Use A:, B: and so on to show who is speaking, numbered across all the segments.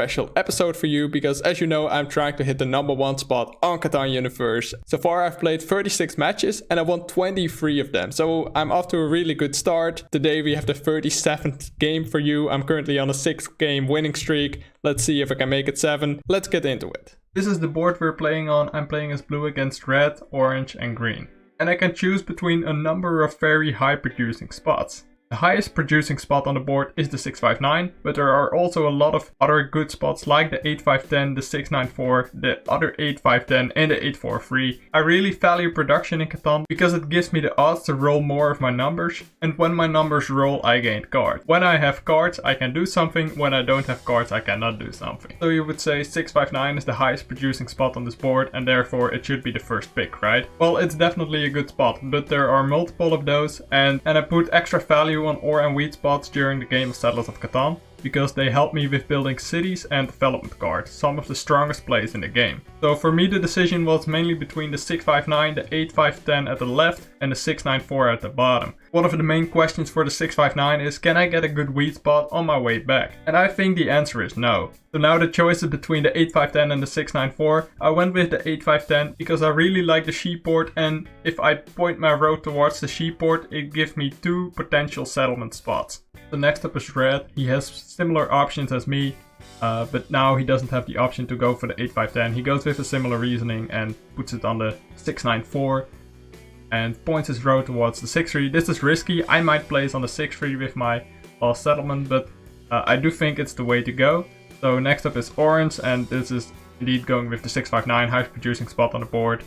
A: special episode for you because, as you know, I'm trying to hit the #1 spot on Catan Universe. So far I've played 36 matches and I won 23 of them, so I'm off to a really good start. Today we have the 37th game for you. I'm currently on a 6-game winning streak. Let's see if I can make it 7. Let's get into it. This is the board we're playing on. I'm playing as blue against red, orange and green. And I can choose between a number of very high producing spots. The highest producing spot on the board is the 659, but there are also a lot of other good spots like the 8510, the 694, the other 8510 and the 843. I really value production in Catan because it gives me the odds to roll more of my numbers, and when my numbers roll I gain cards. When I have cards I can do something, when I don't have cards I cannot do something. So you would say 659 is the highest producing spot on this board and therefore it should be the first pick, right? Well, it's definitely a good spot, but there are multiple of those and I put extra value on ore and wheat spots during the game of Settlers of Catan because they help me with building cities and development cards, some of the strongest plays in the game. So for me the decision was mainly between the 659, the 8510 at the left and the 694 at the bottom. One of the main questions for the 659 is, can I get a good wheat spot on my way back? And I think the answer is no. So now the choice is between the 8510 and the 694. I went with the 8510 because I really like the sheep port, and if I point my road towards the sheep port it gives me 2 potential settlement spots. The next up is red. He has similar options as me, but now he doesn't have the option to go for the 8510. He goes with a similar reasoning and puts it on the 694 and points his road towards the 6-3. This is risky. I might place on the 6-3 with my last settlement, but I do think it's the way to go. So next up is orange, and this is indeed going with the 659, highest producing spot on the board.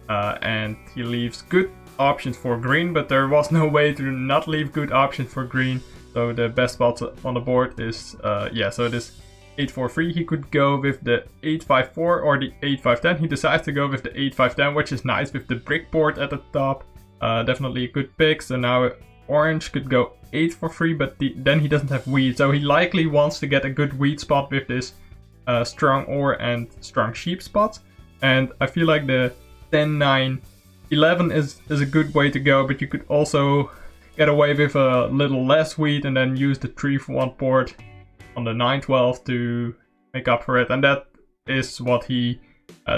A: And he leaves good options for green, but there was no way to not leave good options for green. So the best spot on the board is, so this 843. He could go with the 854 or the 8510. He decides to go with the 8510, which is nice with the brick board at the top. Definitely a good pick. So now orange could go 843, but then he doesn't have wheat. So he likely wants to get a good wheat spot with this strong ore and strong sheep spot. And I feel like the 10, 9, 11 is a good way to go, but you could also get away with a little less wheat and then use the 3-for-1 port on the 9-12 to make up for it, and that is what he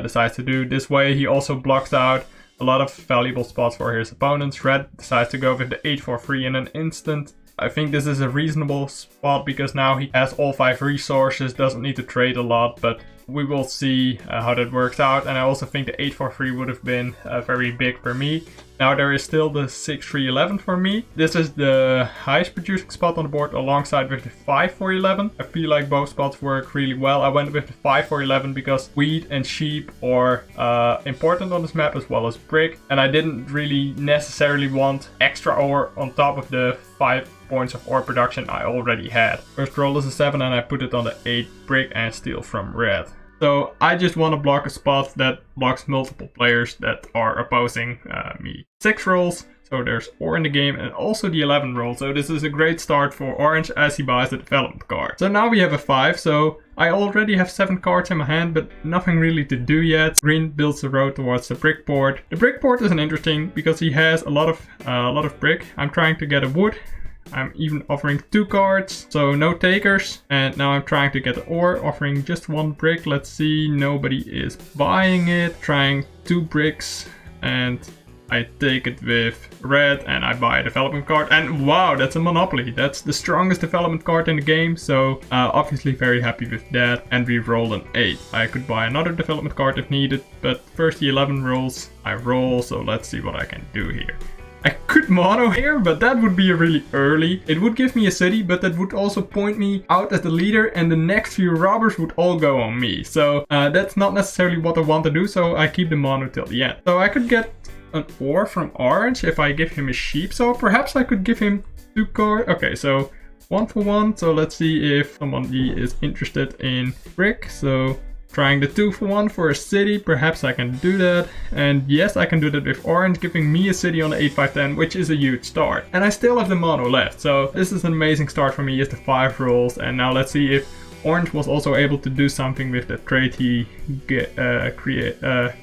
A: decides to do. This way he also blocks out a lot of valuable spots for his opponents. Red decides to go with the 843 in an instant. I think this is a reasonable spot because now he has all 5 resources, doesn't need to trade a lot, but we will see how that works out. And I also think the 843 would have been very big for me. Now there is still the 6-3-11 for me. This is the highest producing spot on the board alongside with the 5-4-11. I feel like both spots work really well. I went with the 5-4-11 because wheat and sheep are important on this map as well as brick. And I didn't really necessarily want extra ore on top of the 5 points of ore production I already had. First roll is a 7 and I put it on the 8 brick and steal from red. So I just want to block a spot that blocks multiple players that are opposing me. 6 rolls, so there's ore in the game, and also the 11 roll. So this is a great start for orange as he buys the development card. So now we have a 5, so I already have 7 cards in my hand, but nothing really to do yet. Green builds the road towards the brick port. The brick port is interesting because he has a lot of brick. I'm trying to get a wood. I'm even offering 2 cards, so no takers. And now I'm trying to get the ore, offering just 1 brick. Let's see, nobody is buying it. Trying 2 bricks, and I take it with red and I buy a development card. And wow, that's a monopoly. That's the strongest development card in the game. So obviously very happy with that. And we rolled an 8. I could buy another development card if needed, but first the 11 rolls I roll. So let's see what I can do here. I could mono here, but that would be really early. It would give me a city, but that would also point me out as the leader and the next few robbers would all go on me. So that's not necessarily what I want to do, so I keep the mono till the end. So I could get an ore from orange if I give him a sheep, so perhaps I could give him 2 cards. Okay, so 1 for 1, so let's see if somebody is interested in brick. So trying the 2 for 1 for a city, perhaps I can do that. And yes, I can do that with orange, giving me a city on the 8-5-10, which is a huge start. And I still have the mono left, so this is an amazing start for me. Is the 5 rolls, and now let's see if orange was also able to do something with the trade he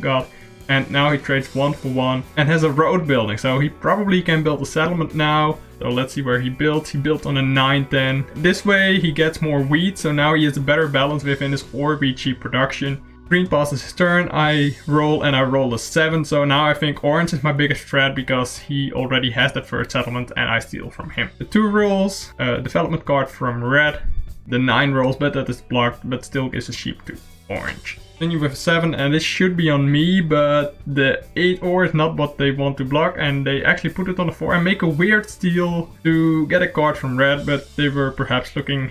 A: got And now he trades 1 for 1 and has a road building. So he probably can build a settlement now. So let's see where he built. He built on a 9-10. This way he gets more wheat. So now he has a better balance within his ore wheat sheep production. Green passes his turn. I roll and I roll a 7. So now I think orange is my biggest threat because he already has that first settlement and I steal from him. The 2 rolls, development card from red. The 9 rolls, but that is blocked, but still gives a sheep to orange. Continue with a 7, and this should be on me, but the 8 ore is not what they want to block, and they actually put it on the 4 and make a weird steal to get a card from red, but they were perhaps looking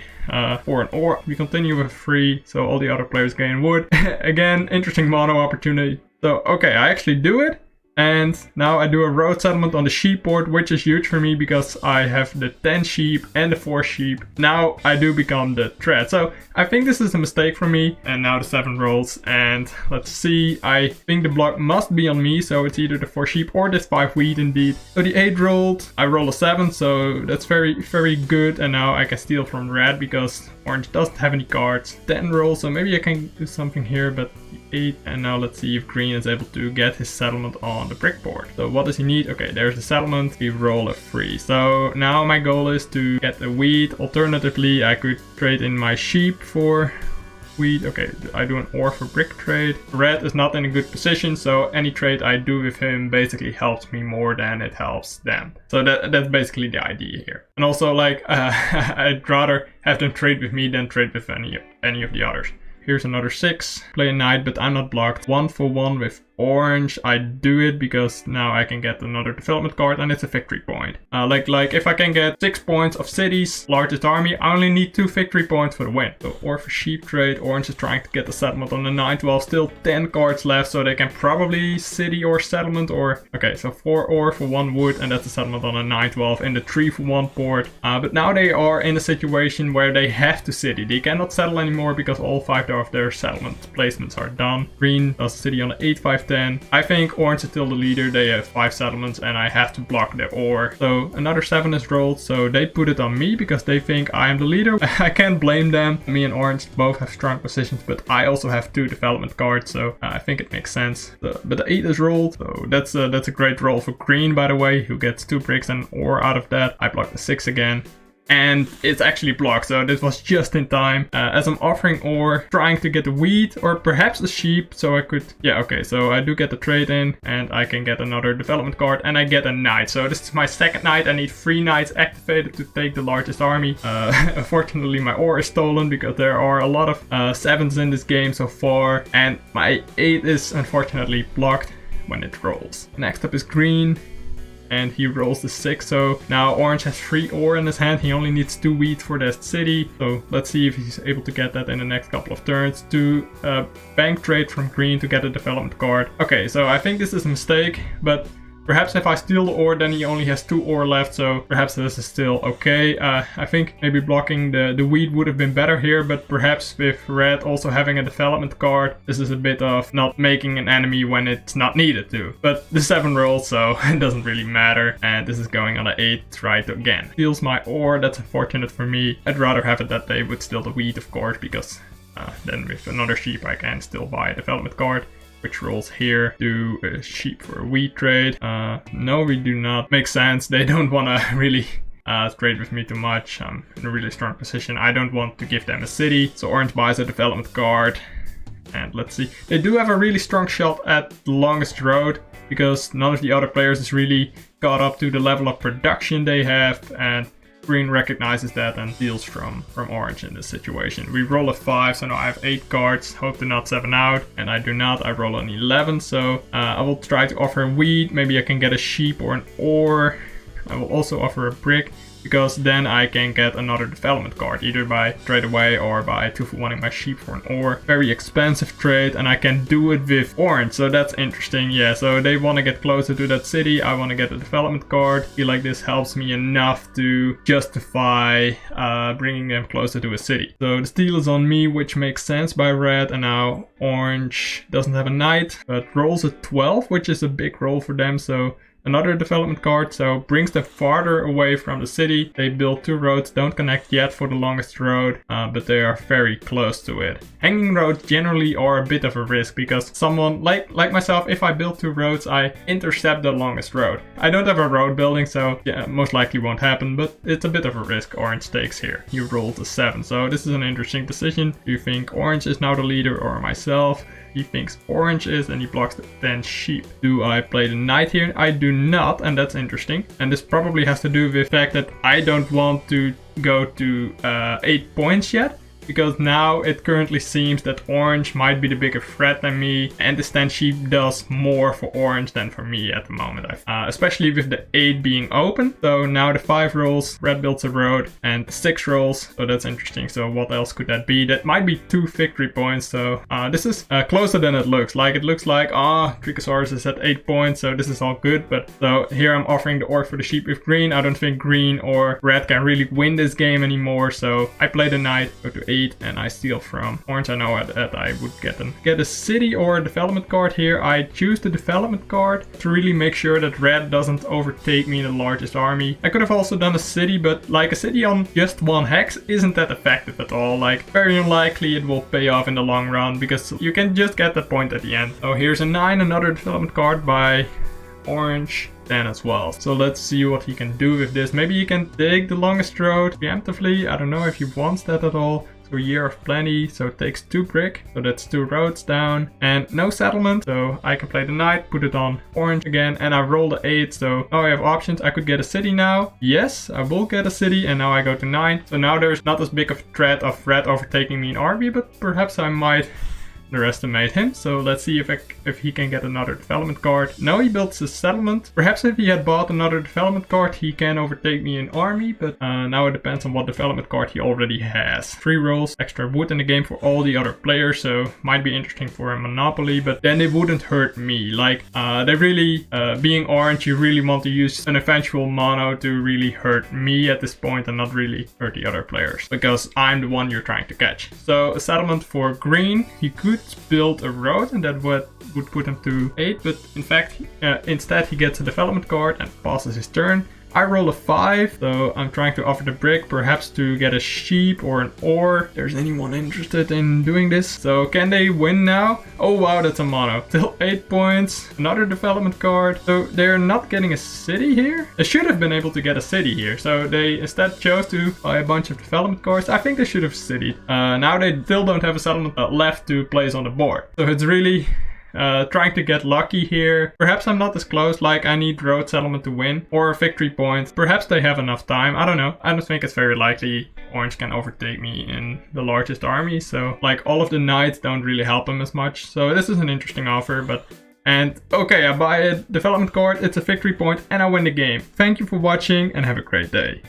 A: for an ore. We continue with 3, so all the other players gain wood. Again, interesting mono opportunity. So, okay, I actually do it. And now I do a road settlement on the sheep board, which is huge for me because I have the 10 sheep and the 4 sheep. Now I do become the threat. So I think this is a mistake for me. And now the 7 rolls. And let's see. I think the block must be on me. So it's either the 4 sheep or this 5 wheat indeed. So the 8 rolled. I roll a 7. So that's very, very good. And now I can steal from red because orange doesn't have any cards. 10 rolls. So maybe I can do something here. But 8, and now let's see if green is able to get his settlement on the brick board. So what does he need? Okay, there's the settlement. We roll a 3. So now my goal is to get the wheat. Alternatively, I could trade in my sheep for wheat. Okay, I do an ore for brick trade. Red is not in a good position, so any trade I do with him basically helps me more than it helps them. So that's basically the idea here. And also, like, I'd rather have them trade with me than trade with any of the others. Here's another 6. Play a knight, but I'm not blocked. 1 for 1 with orange. I do it because now I can get another development card and it's a victory point. Like if I can get 6 points of cities, largest army, I only need 2 victory points for the win. So ore for sheep trade. Orange is trying to get the settlement on the 9-12. Still 10 cards left, so they can probably city or settlement or... Okay, so 4 ore for 1 wood, and that's a settlement on a 9-12 in the 3 for 1 port. But now they are in a situation where they have to city. They cannot settle anymore because all 5 of their settlement placements are done. Green does city on an 8-5-10. I think orange is still the leader. They have 5 settlements and I have to block their ore. So another 7 is rolled. So they put it on me because they think I am the leader. I can't blame them. Me and orange both have strong positions, but I also have 2 development cards. So I think it makes sense. But the 8 is rolled. So that's a great roll for green, by the way, who gets 2 bricks and ore out of that. I block the 6 again. And it's actually blocked, so this was just in time. As I'm offering ore, trying to get the wheat or perhaps the sheep, so I could... Yeah, okay, so I do get the trade in and I can get another development card and I get a knight. So this is my second knight. I need 3 knights activated to take the largest army. Unfortunately, my ore is stolen because there are a lot of 7s in this game so far. And my 8 is unfortunately blocked when it rolls. Next up is green. And he rolls the 6, so now orange has 3 ore in his hand. He only needs 2 wheat for that city. So let's see if he's able to get that in the next couple of turns. To bank trade from green to get a development card. Okay, so I think this is a mistake, but perhaps if I steal the ore, then he only has 2 ore left, so perhaps this is still okay. I think maybe blocking the wheat would have been better here, but perhaps with red also having a development card, this is a bit of not making an enemy when it's not needed to. But the 7 rolls, so it doesn't really matter, and this is going on an 8 right again. Steals my ore, that's unfortunate for me. I'd rather have it that they would steal the wheat, of course, because then with another sheep I can still buy a development card. Which rolls here. Do a sheep for a wheat trade. No, we do not. Makes sense. They don't want to really trade with me too much. I'm in a really strong position. I don't want to give them a city. So orange buys a development card. And let's see. They do have a really strong shot at the longest road. Because none of the other players is really got up to the level of production they have. And green recognizes that and deals from orange in this situation. We roll a 5, so now I have 8 cards. Hope to not 7 out, and I do not. I roll an 11, so I will try to offer wheat. Maybe I can get a sheep or an ore. I will also offer a brick, because then I can get another development card, either by trade away or by 2-for-1ing my sheep for an ore. Very expensive trade, and I can do it with orange, so that's interesting. Yeah, so they want to get closer to that city. I want to get a development card. I feel like this helps me enough to justify bringing them closer to a city. So the steal is on me, which makes sense by red, and now orange doesn't have a knight, but rolls a 12, which is a big roll for them, so another development card, so brings them farther away from the city. They build 2 roads, don't connect yet for the longest road, but they are very close to it. Hanging roads generally are a bit of a risk because someone like myself, if I build 2 roads, I intercept the longest road. I don't have a road building, so yeah, most likely won't happen, but it's a bit of a risk Orange takes here. He rolled a 7, so this is an interesting decision. Do you think Orange is now the leader or myself? He thinks Orange is, and he blocks the 10 sheep. Do I play the knight here? I do not, and that's interesting. And this probably has to do with the fact that I don't want to go to 8 points yet. Because now it currently seems that Orange might be the bigger threat than me, and this 10 sheep does more for Orange than for me at the moment, especially with the 8 being open. So now the 5 rolls, Red builds a road, and 6 rolls, so that's interesting. So what else could that be? That might be 2 victory points, so this is closer than it looks like. It looks like, Treeckosaurus is at 8 points, so this is all good, but so here I'm offering the orc for the sheep with green. I don't think green or red can really win this game anymore, so I play the knight, go to 8, and I steal from Orange. I know that I would get a city or a development card here. I choose the development card to really make sure that red doesn't overtake me in the largest army. I could have also done a city, but like a city on just 1 hex isn't that effective at all. Like very unlikely it will pay off in the long run because you can just get that point at the end. Oh, here's a 9, another development card by Orange. 10 as well. So let's see what he can do with this. Maybe he can take the longest road preemptively. I don't know if he wants that at all. So Year of Plenty, so it takes 2 brick, so that's 2 roads down, and no settlement, so I can play the knight, put it on Orange again, and I roll the 8, so now I have options. I could get a city now. Yes, I will get a city, and now I go to 9. So now there's not as big of a threat of red overtaking me in army, but perhaps I might underestimate him. So let's see if he can get another development card. No, he builds a settlement. Perhaps if he had bought another development card, he can overtake me in army, but now it depends on what development card he already has. 3 rolls, extra wood in the game for all the other players, so might be interesting for a monopoly, but then it wouldn't hurt me. Like, they really, being Orange, you really want to use an eventual mono to really hurt me at this point and not really hurt the other players, because I'm the one you're trying to catch. So a settlement for green. He could build a road, and that would put him to 8, but in fact instead he gets a development card and passes his turn. I roll a 5, so I'm trying to offer the brick, perhaps to get a sheep or an ore. If there's anyone interested in doing this. So can they win now? Oh wow, that's a mono. Still 8 points. Another development card. So they're not getting a city here. They should have been able to get a city here. So they instead chose to buy a bunch of development cards. I think they should have citied. Now they still don't have a settlement left to place on the board. So it's really trying to get lucky here. Perhaps I'm not as close, like I need road settlement to win, or a victory point. Perhaps they have enough time, I don't know. I don't think it's very likely Orange can overtake me in the largest army, so like all of the knights don't really help him as much. So this is an interesting offer, but and okay, I buy a development card, it's a victory point, and I win the game. Thank you for watching and have a great day.